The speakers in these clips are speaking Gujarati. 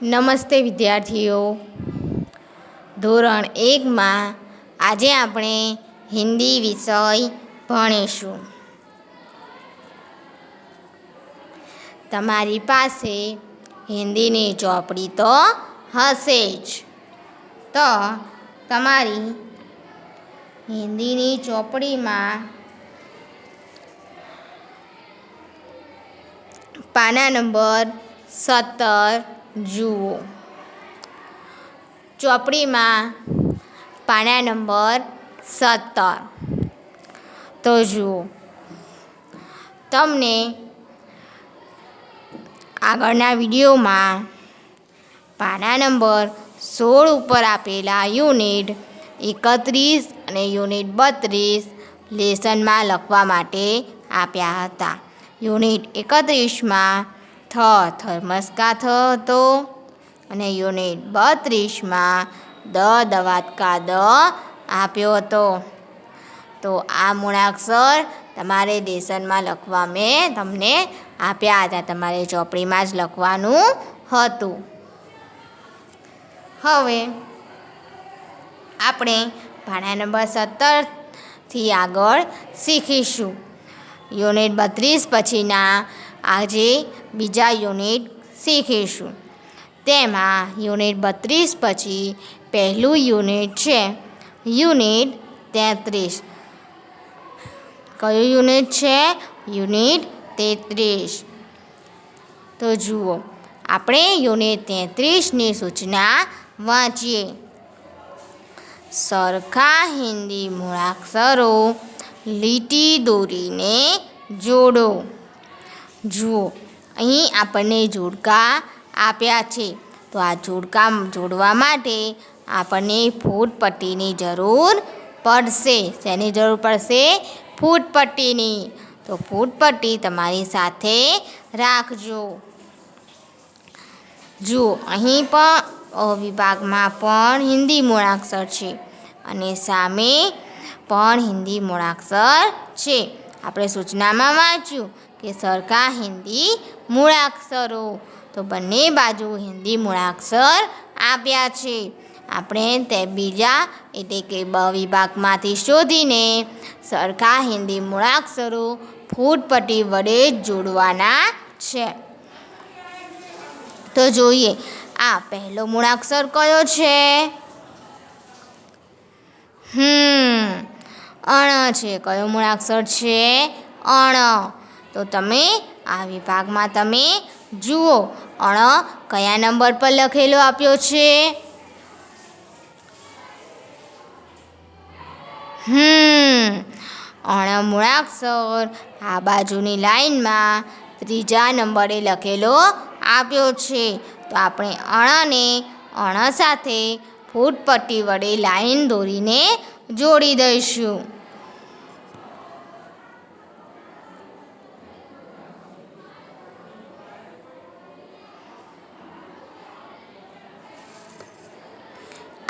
નમસ્તે વિદ્યાર્થીઓ. ધોરણ 1માં આજે આપણે હિન્દી વિષય ભણીશું. તમારી પાસે હિન્દીની ચોપડી તો હશે જ. તો તમારી હિન્દીની ચોપડીમાં પાના નંબર 17 જુઓ. ચોપડીમાં પાના નંબર 17 તો જુઓ. તમને આગળના વિડીયોમાં પાના નંબર 16 ઉપર આપેલા યુનિટ 31 અને યુનિટ 32 લેસનમાં લખવા માટે આપ્યા હતા. યુનિટ 31માં થર્મસ કા થ હતો અને યુનિટ 32માં દવાતકા દ આપ્યો હતો. તો આ મૂળાક્ષર તમારે લેસનમાં લખવા મેં તમને આપ્યા હતા. તમારે ચોપડીમાં જ લખવાનું હતું. હવે આપણે પાના નંબર 17થી આગળ શીખીશું. યુનિટ 32 પછીના આજે બીજા યુનિટ શીખીશું. તેમાં યુનિટ 32 પછી પહેલું યુનિટ છે યુનિટ 33. કયું યુનિટ છે? યુનિટ 33. તો જુઓ, આપણે યુનિટ 33ની સૂચના વાંચીએ. સરખા હિન્દી મૂળાક્ષરો લીટી દોરીને જોડો. જુઓ, અહીં આપણને જોડકા આપ્યા છે. તો આ જોડકા જોડવા માટે આપણને ફૂટપટ્ટીની જરૂર પડશે. શેની જરૂર પડશે? ફૂટપટ્ટીની. તો ફૂટપટ્ટી તમારી સાથે રાખજો. જુઓ, અહીં પણ વિભાગમાં પણ હિન્દી મૂળાક્ષર છે અને સામે પણ હિન્દી મૂળાક્ષર છે. આપણે સૂચનામાં વાંચ્યું કે સરખા હિન્દી મૂળાક્ષરો. તો બંને બાજુ હિન્દી મૂળાક્ષર આપ્યા છે. આપણે તે બીજા એટલે કે બ વિભાગમાંથી શોધીને સરખા હિન્દી મૂળાક્ષરો ફૂટપટ્ટી વડે જ જોડવાના છે. તો જોઈએ, આ પહેલો મૂળાક્ષર કયો છે? અણ છે. કયો મૂળાક્ષર છે? અણ. તો તમે આ વિભાગમાં તમે જુઓ, અણ કયા નંબર પર લખેલો આપ્યો છે? અણ મૂળાક્ષર આ બાજુની લાઈનમાં ત્રીજા નંબરે લખેલો આપ્યો છે. તો આપણે અણને અણ સાથે ફૂટપટ્ટી વડે લાઈન દોરીને જોડી દઈશું.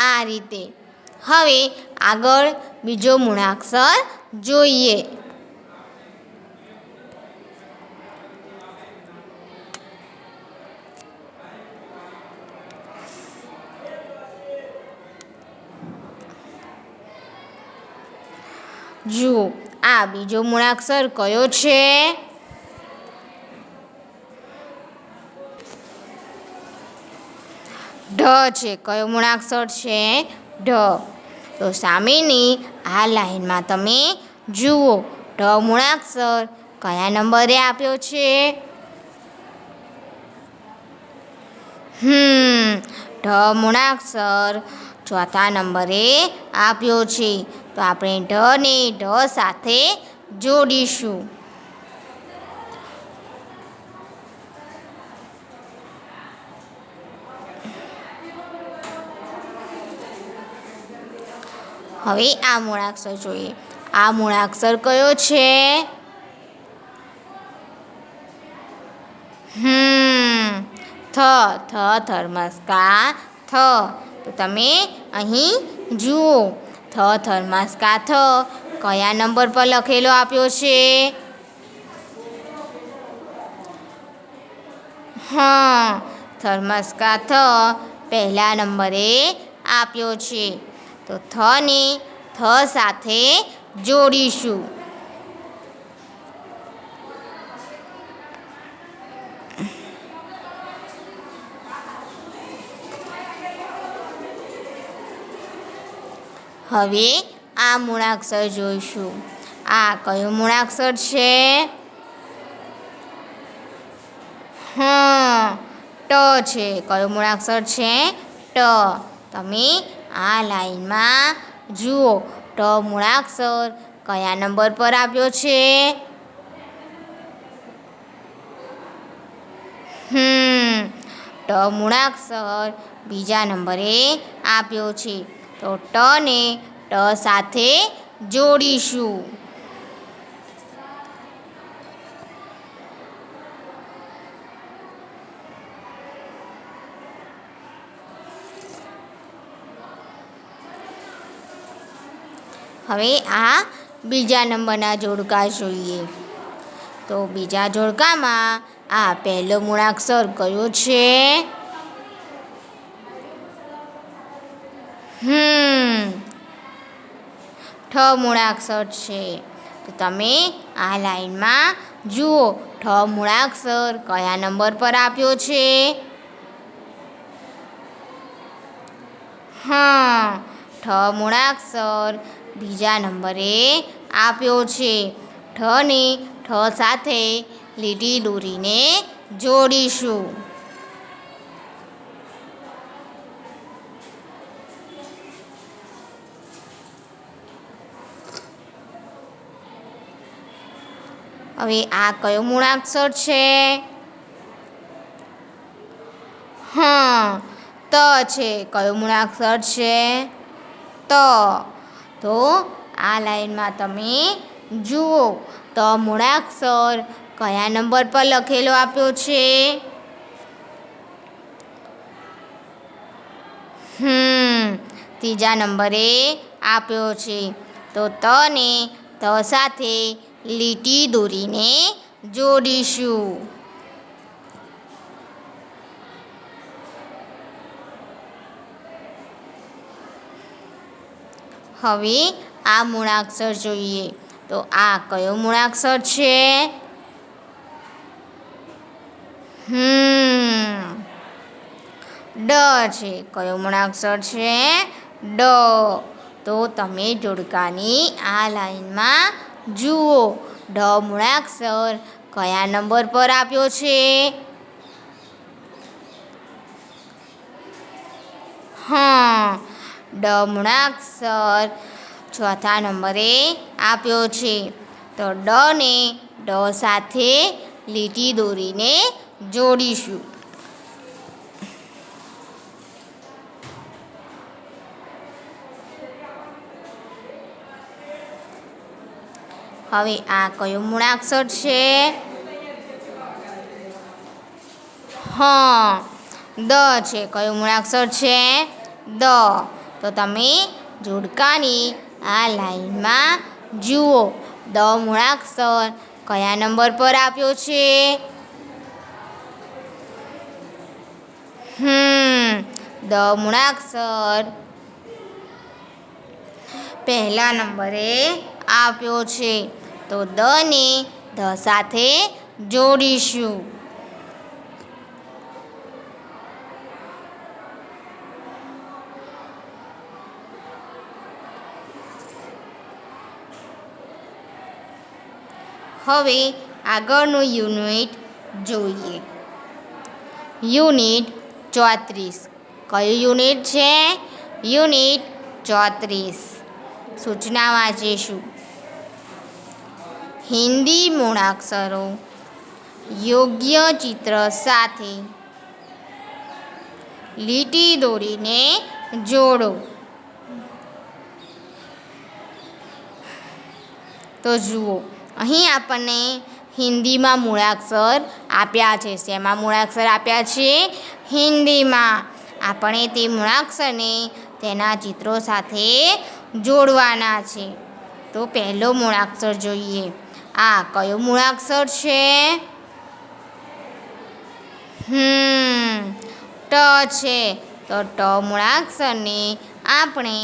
આ રીતે. હવે આગળ બીજો મૂળાક્ષર જોઈએ. જુઓ, આ બીજો મૂળાક્ષર કયો છે? ઢ છે. કયો મૂળાક્ષર છે? ઢ. તો સામેની આ લાઈનમાં તમે જુઓ, ઢ મૂળાક્ષર કયા નંબરે આપ્યો છે? ઢ મૂળાક્ષર ચોથા નંબરે આપ્યો છે. તો આપણે ઢને ઢ સાથે જોડીશું. હવે આ મૂળાક્ષર જોઈએ. આ મૂળાક્ષર કયો છે? થર્મસ કા થ. તો તમે અહીં જુઓ, થર્મસ કા થ કયા નંબર પર લખેલો આપ્યો છે? થર્મસ કા થ પહેલા નંબરે આપ્યો છે. તો થને થ સાથે જોડીશું. હવે આ મૂળાક્ષર જોઈશું. આ કયો મૂળાક્ષર છે? ટ છે. કયો મૂળાક્ષર છે? ટ. તમે આ લાઈનમાં જુઓ, ટ મૂળાક્ષર કયા નંબર પર આપ્યો છે? ટ મૂળાક્ષર બીજા નંબરે આપ્યો છે. તો ટને ટ સાથે જોડીશું. હવે આ બીજા નંબરના જોડકા જોઈએ. તો બીજા જોડકામાં આ પહેલો મૂળાક્ષર કયો છે? ઠ મૂળાક્ષર છે. તો તમે આ લાઈનમાં જુઓ, ઠ મૂળાક્ષર કયા નંબર પર આપ્યો છે? ઠ મૂળાક્ષર બીજા નંબરે આપ્યો છે. ઠને ઠ સાથે લીટી દોરીને જોડીશું. હવે આ કયો મૂળાક્ષર છે? ત છે. કયો મૂળાક્ષર છે? ત. તો આ લાઈનમાં તમે જુઓ, ત મૂળાક્ષર કયા નંબર પર લખેલો આપ્યો છે? ત્રીજા નંબરે આપ્યો છે. તો તને ત સાથે લીટી દોરીને જોડીશું. હવે આ મૂળાક્ષર જોઈએ. તો આ કયો મૂળાક્ષર છે? ડ છે. કયો મૂળાક્ષર છે? ડ. તો તમે જોડકાની આ લાઈનમાં જુઓ, ડ મૂળાક્ષર કયા નંબર પર આપ્યો છે? ડ મૂળાક્ષર ચોથા નંબરે આપ્યો છે. તો ડને ડ સાથે લીટી દોરીને જોડીશું. હવે આ કયો મૂળાક્ષર છે? દ છે. કયો મૂળાક્ષર છે? દ. તો તમે જોડકાની આ લાઈનમાં જુઓ, દ મૂળાક્ષર કયા નંબર પર આપ્યો છે? દ મૂળાક્ષર પહેલા નંબરે આપ્યો છે. તો દને ધ સાથે જોડીશું. હવે આગળનું યુનિટ જોઈએ. યુનિટ 34. કયું યુનિટ છે? યુનિટ 34. સૂચના વાંચીશું. હિન્દી મૂળાક્ષરો યોગ્ય ચિત્ર સાથે લીટી દોરીને જોડો. તો જુઓ, અહીં આપણને હિન્દીમાં મૂળાક્ષર આપ્યા છે. શેમાં મૂળાક્ષર આપ્યા છે? હિન્દીમાં. આપણે તે મૂળાક્ષરને તેના ચિત્રો સાથે જોડવાના છે. તો પહેલો મૂળાક્ષર જોઈએ. આ કયો મૂળાક્ષર છે? છે. તો ટ મૂળાક્ષરને આપણે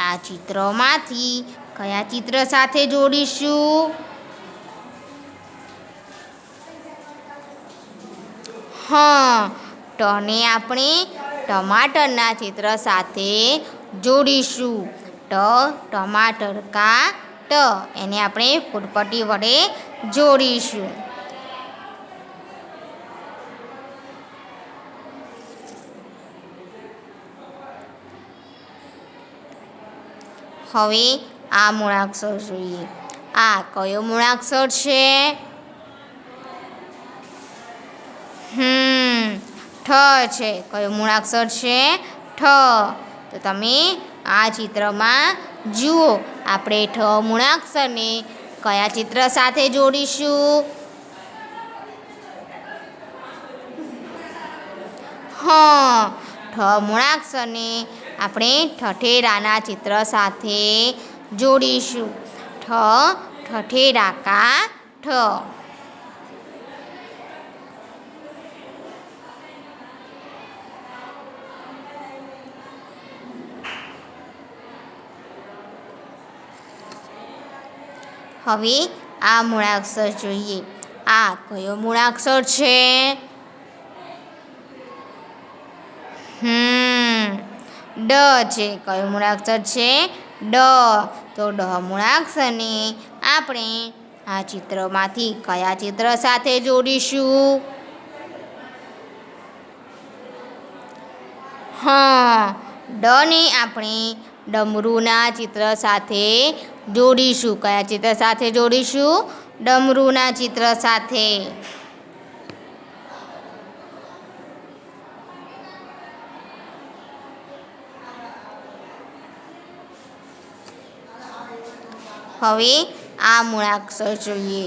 આ ચિત્રમાંથી કયા ચિત્ર સાથે જોડીશું? ટને આપણે ટમાટરના ચિત્ર સાથે જોડીશું. ટમાટર કા ટ એને આપણે ફૂટપટ્ટી વડે જોડીશું. હવે આ મૂળાક્ષર જોઈએ. આ કયો મૂળાક્ષર છે? ઠ છે. કયો મૂળાક્ષર છે? ઠ. તો તમે આ ચિત્રમાં જુઓ, આપણે ઠ મૂળાક્ષરને કયા ચિત્ર સાથે જોડીશું? ઠ મૂળાક્ષરને આપણે ઠઠેરાના ચિત્ર સાથે જોડીશું. ઠઠેરા કા ઠ. હવે આ મૂળાક્ષર જોઈએ. આ કયો મૂળાક્ષર છે? ડ છે. કયો મૂળાક્ષર છે? ડ. તો ડ મૂળાક્ષરને આપણે આ ચિત્રમાંથી કયા ચિત્ર સાથે જોડીશું? ડને આપણે ડમરૂના ચિત્ર સાથે જોડીશું. કયા ચિત્ર સાથે જોડીશું? ડમરૂના ચિત્ર સાથે. હવે આ મૂળાક્ષર જોઈએ.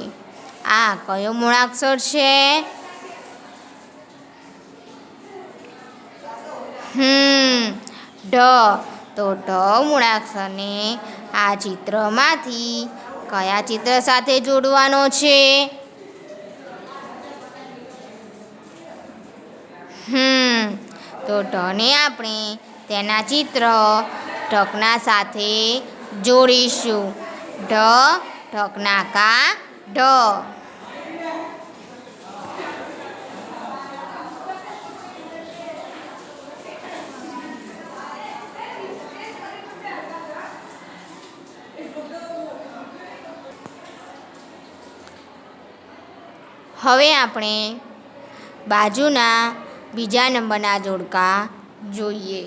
આ કયો મૂળાક્ષર છે? ઢ. તો ઢ મૂળાક્ષરને આ ચિત્રમાંથી કયા ચિત્ર સાથે જોડવાનો છે? તો ઢને આપણે તેના ચિત્ર ઢકના સાથે જોડીશું. ઢ ઢકના કા ઢ. હવે આપણે બાજુના બીજા નંબરના જોડકા જોઈએ.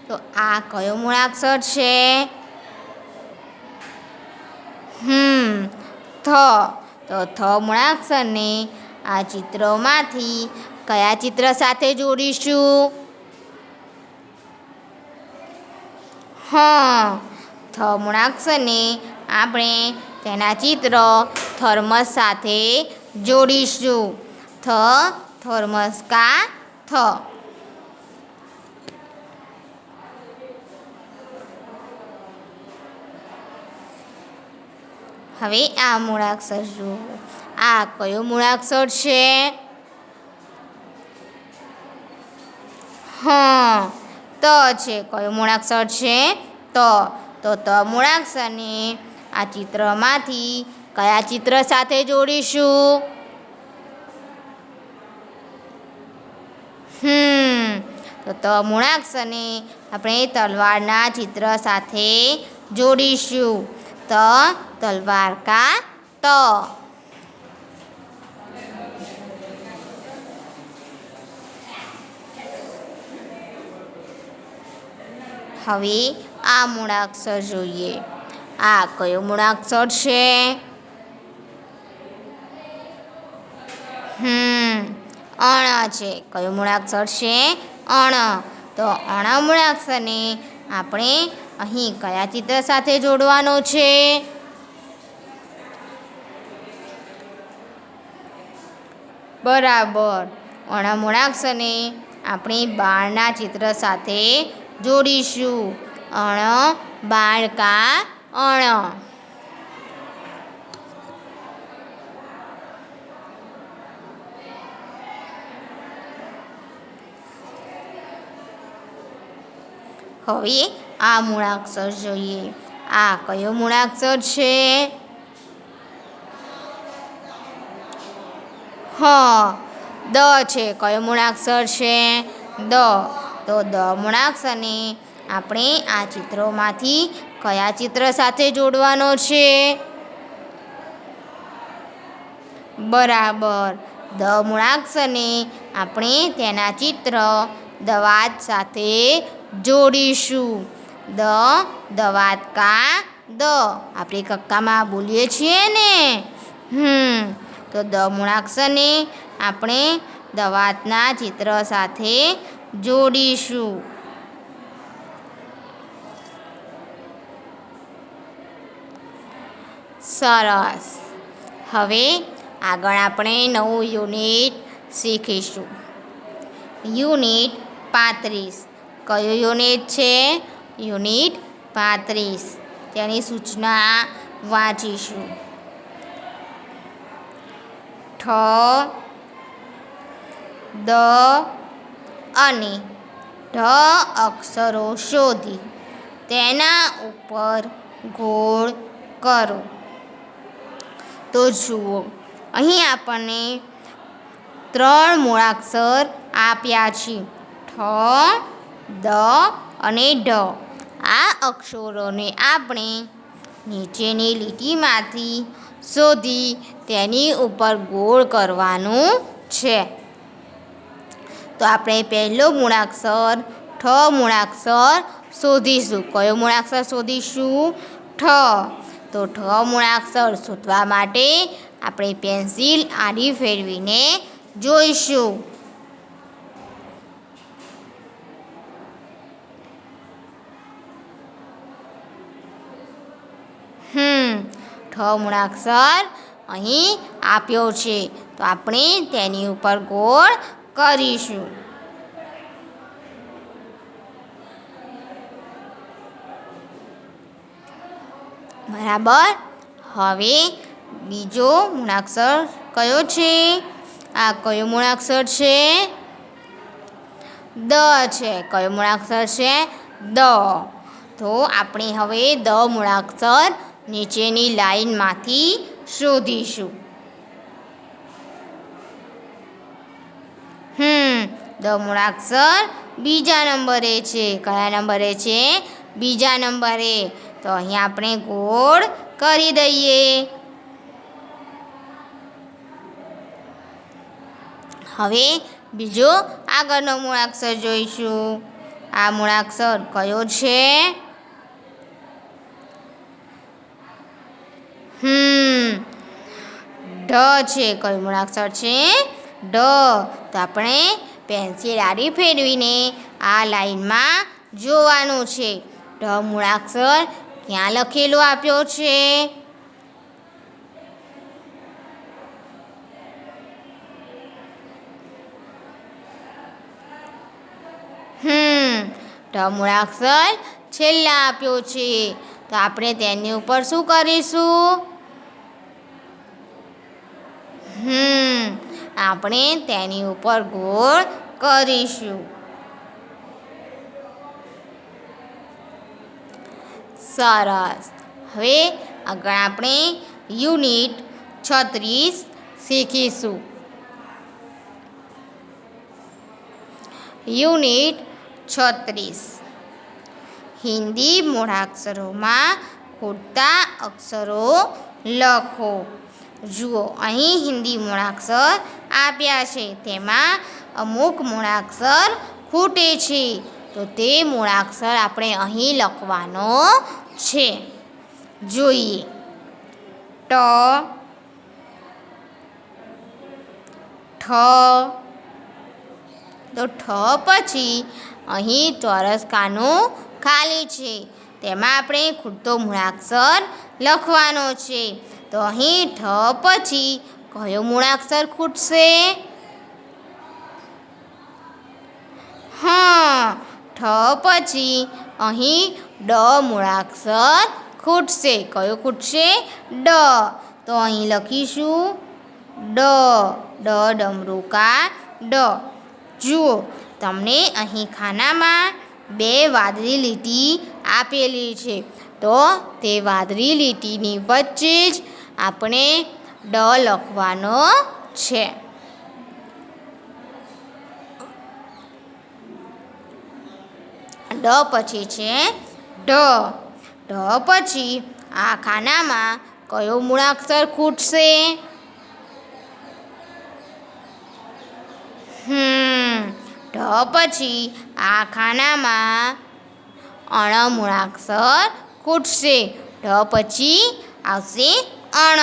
તો આ કયો મૂળાક્ષર છે? થ. તો થ મૂળાક્ષરને આ ચિત્રોમાંથી કયા ચિત્ર સાથે જોડીશું? થ મૂળાક્ષરને આપણે તેના ચિત્ર થર્મસ સાથે જોડીશું. થર્મસ કા થ. હવે આ મૂળાક્ષર જુઓ. આ કયો મૂળાક્ષર છે? ત છે. કયો મૂળાક્ષર છે? ત. તો ત મૂળાક્ષરને આ ચિત્રમાંથી કયા ચિત્ર સાથે જોડીશું? તો ત મૂળાક્ષરને આપણે તલવારના ચિત્ર સાથે જોડીશું. તલવાર કા ત. હવે આ મૂળાક્ષર જોઈએ. આ કયો મૂળાક્ષર છે? અણ છે. કયો મૂળાક્ષર છે? અણ. તો અણ મૂળાક્ષરને આપણે અહીં કયા ચિત્ર સાથે જોડવાનો છે? બરાબર. અણ મૂળાક્ષરને આપણે બાણના ચિત્ર સાથે જોડીશું. અણ બાણ કા અણ. હવે આ મૂળાક્ષર જોઈએ. આ કયો મૂળાક્ષર છે? દ છે. કયો મૂળાક્ષર છે? દ. તો દ મૂળાક્ષરને આપણે આ ચિત્રોમાંથી કયા ચિત્ર સાથે જોડવાનો છે? બરાબર, દ મૂળાક્ષરને આપણે તેના ચિત્ર દવાત સાથે જોડીશું. દવાતકા દ આપણે કક્કામાં બોલીએ છીએ ને. તો દ મૂળાક્ષરને આપણે દવાતના ચિત્ર સાથે જોડીશું. સરસ. હવે આગળ આપણે નવું યુનિટ શીખીશું. યુનિટ 35. કયું યુનિટ છે? યુનિટ 35. તેની સૂચના વાંચીશું. ઠ, દ અને ઢ અક્ષરો શોધી તેના ઉપર ગોળ કરો. તો જુઓ, અહીં આપણને 3 મૂળાક્ષર આપ્યા છે. ઠ, દ અને ઢ. આ અક્ષરોને આપણે નીચેની લીટીમાંથી શોધી તેની ઉપર ગોળ કરવાનું છે. તો આપણે પહેલો મૂળાક્ષર ઠ મૂળાક્ષર શોધીશું. કયો મૂળાક્ષર શોધીશું? ઠ. તો ઠ મૂળાક્ષર શોધવા માટે આપણે પેન્સિલ આડી ફેરવીને જોઈશું. ઠ મૂળાક્ષર અહીં આપ્યો છે, તો આપણે તેની ઉપર ગોળ કરીશું. બરાબર. હવે બીજો મૂળાક્ષર કયો છે? આ કયો મૂળાક્ષર છે? દ છે. કયો મૂળાક્ષર છે? દ. તો આપણે હવે દ મૂળાક્ષર નીચેની લાઈનમાંથી શોધીશું. દ મૂળાક્ષર બીજા નંબરે છે. કયા નંબરે છે? બીજા નંબરે. તો અહીં આપણે ગોળ કરી દઈએ. હવે બીજો આગળનો મૂળાક્ષર જોઈશું. આ મૂળાક્ષર કયો છે? ઢ છે. કયું મૂળાક્ષર છે? ઢ. તો આપણે પેન્સિલ આડી ફેરવીને આ લાઈનમાં જોવાનું છે. ઢ મૂળાક્ષર ક્યાં લખેલો આપ્યો છે? ઢ મૂળાક્ષર છેલ્લા આપ્યો છે. તો આપણે તેની ઉપર શું કરીશું? આપણે તેની ઉપર ગોળ કરીશું. સરસ. હવે આગળ આપણે યુનિટ 36 શીખીશું. યુનિટ 36. હિન્દી મૂળાક્ષરોમાં ખૂટતા અક્ષરો લખો. જુઓ, અહીં હિન્દી મૂળાક્ષર આપ્યા છે, તેમાં અમુક મૂળાક્ષર ખૂટે છે. તો તે મૂળાક્ષર આપણે અહીં લખવાનો છે. જોઈએ. ટ, ઠ. તો ઠ પછી અહીં ચોરસ ખાનું ખાલી છે, તેમાં આપણે ખૂટતો મૂળાક્ષર લખવાનો છે. તો અહીં ઠ પછી કયો મૂળાક્ષર ખૂટશે? ઠ પછી અહીં ડ મૂળાક્ષર ખૂટશે. કયો ખૂટશે? ડ. તો અહીં લખીશું ડ. ડમરુકા ડ. જુઓ, તમને અહીં ખાનામાં બે વાદળી લીટી આપેલી છે, તો તે વાદળી લીટીની વચ્ચે જ આપણે ડ લખવાનો છે. ડ પછી છે ઢ. ઢ પછી આ ખાનામાં કયો મૂળાક્ષર ખૂટશે? ઢ પછી આ ખાનામાં અણ મૂળાક્ષર ખૂટશે. ઢ પછી આવશે અણ.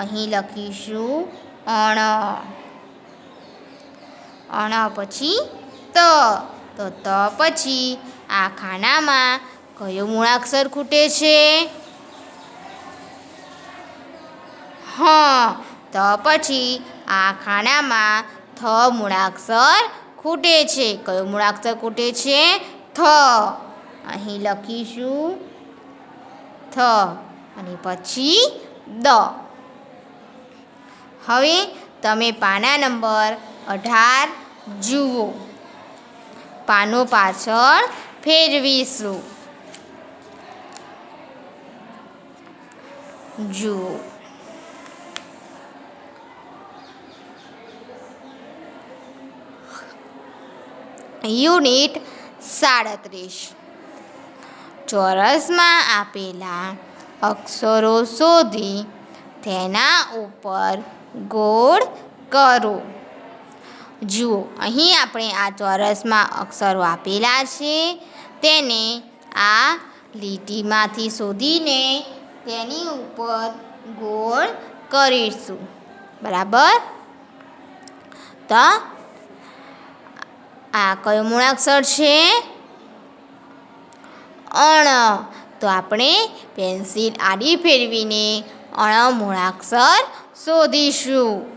અહીં લખીશું અણ. અણ પછી ત. તો ત પછી આ ખાનામાં કયો મૂળાક્ષર ખૂટે છે? હ. ત પછી આ ખાનામાં થ મૂળાક્ષર ખૂટે છે. કયો મૂળાક્ષર ખૂટે છે? થ. અહીં લખીશું થ અને પછી દ. હવે તમે પાના નંબર 18 જુઓ. પાનો પાછળ ફેરવીશું. જુઓ. યુનિટ 37. ચોરસમાં આપેલા અક્ષરો શોધી તેના ઉપર ગોળ કરો. જુઓ, અહીં આપણે આ ચોરસમાં અક્ષરો આપેલા છે, તેને આ લીટીમાંથી શોધીને તેની ઉપર ગોળ કરીશું. બરાબર. તો આ કયો મૂળાક્ષર છે? અણ. તો આપણે પેન્સિલ આડી ફેરવીને અણ મૂળાક્ષર શોધીશું.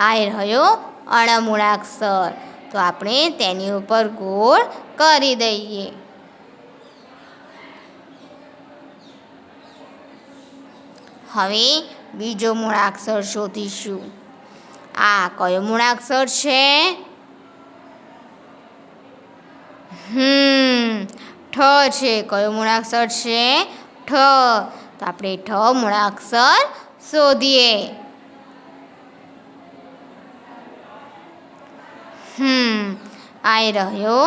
આ રહ્યો અણ મૂળાક્ષર. તો આપણે તેની ઉપર ગોળ કરી દઈએ. હવે બીજો મૂળાક્ષર શોધીશું. આ કયો મૂળાક્ષર છે? ઠ છે. કયો મૂળાક્ષર છે? ઠ. તો આપણે ઠ મૂળાક્ષર શોધીએ. આ રહ્યો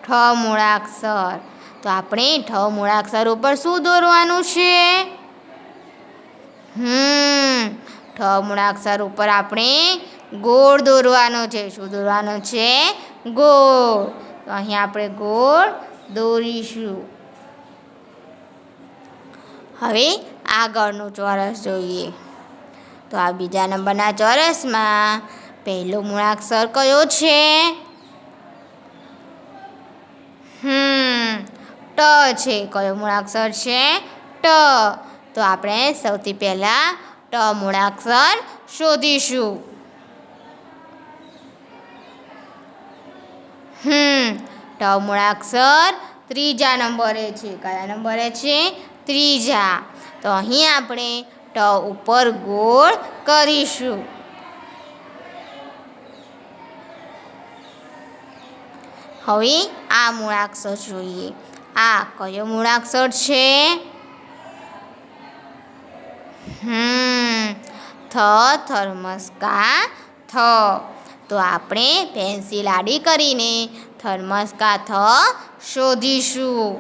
ઠ મૂળાક્ષર. તો આપણે ઠ મૂળાક્ષર ઉપર શું દોરવાનું છે? ઠ મૂળાક્ષર ઉપર આપણે ગોળ દોરવાનો છે. શું દોરવાનો છે? ગોળ. તો અહીં આપણે ગોળ દોરીશું. હવે આગળનું ચોરસ જોઈએ. તો આ બીજા નંબરના ચોરસમાં પહેલો મૂળાક્ષર કયો છે? ટ છે. કયો મૂળાક્ષર છે? ટ. તો આપણે સૌથી પહેલાં ટ મૂળાક્ષર શોધીશું. ટ મૂળાક્ષર ત્રીજા નંબરે છે. કયા નંબરે છે? ત્રીજા. તો અહીં આપણે ટ ઉપર ગોળ કરીશું. હવે આ મૂળાક્ષર જોઈએ. આ કયો મૂળાક્ષર છે? થ. થર્મસકા થ. તો આપણે પેન્સિલ આડી કરીને થર્મસકા થ શોધીશું.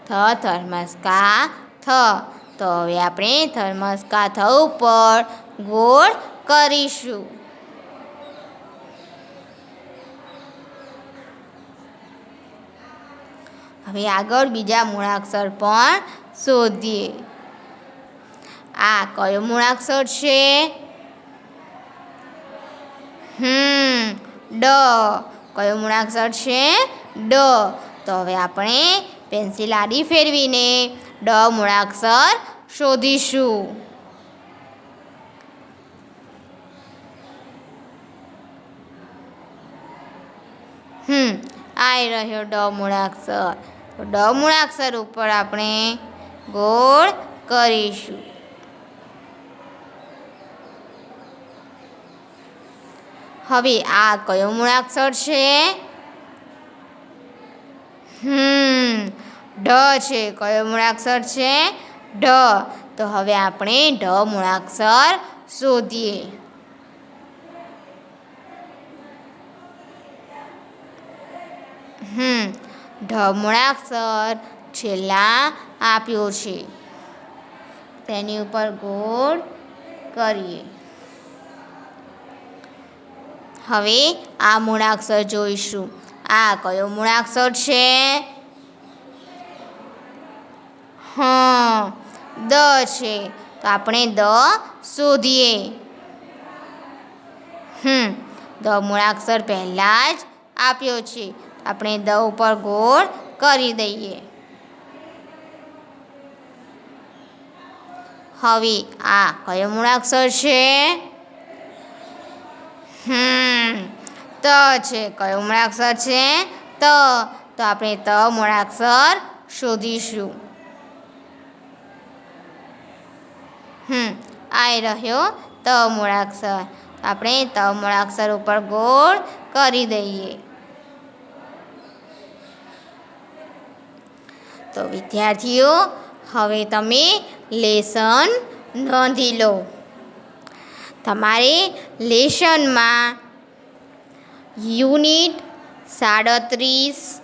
થ થર્મસકા થ. તો હવે આપણે થર્મસકા થ ઉપર ગોળ કરીશું. હવે આગળ બીજા મૂળાક્ષર પણ શોધીએ. આ કયો મૂળાક્ષર છે? ડ. કયો મૂળાક્ષર છે? ડ. તો હવે આપણે પેન્સિલ આડી ફેરવીને ડ મૂળાક્ષર શોધીશું. આ રહ્યો ડ મૂળાક્ષર. તો ડ મૂળાક્ષર ઉપર આપણે ગોળ કરીશું. હવે આ કયો મૂળાક્ષર છે? ઢ છે. કયો મૂળાક્ષર છે? ઢ. તો હવે આપણે ઢ મૂળાક્ષર શોધીએ. ઢ મૂળાક્ષર છેલ્લા આપ્યો છે. તેની ઉપર ગોળ કરીએ. હવે આ મૂળાક્ષર જોઈશું. આ કયો મૂળાક્ષર છે? દ છે. તો આપણે દ શોધીએ. દ મૂળાક્ષર પહેલાં જ આપ્યો છે. આપણે દ ઉપર ગોળ કરી દઈએ. હવે આ કયો મૂળાક્ષર છે? ત છે. કયો મૂળાક્ષર છે? ત. તો આપણે ત મૂળાક્ષર શોધીશું. આ રહ્યો ત મૂળાક્ષર. આપણે ત મૂળાક્ષર ઉપર ગોળ કરી દઈએ. તો વિદ્યાર્થીઓ, હવે તમે લેસન નોંધી લો. તમારે લેસનમાં યુનિટ 37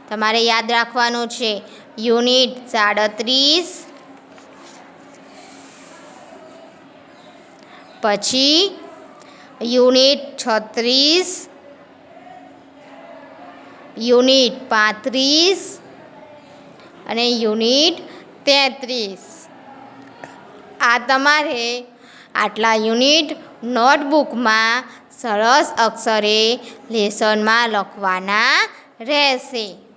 તમારે યાદ રાખવાનું છે. યુનિટ 37, પછી યુનિટ 36, યુનિટ 35 અને યુનિટ 33. આ તમારે આટલા યુનિટ નોટબુકમાં સરસ અક્ષરે લેસનમાં લખવાના રહેશે.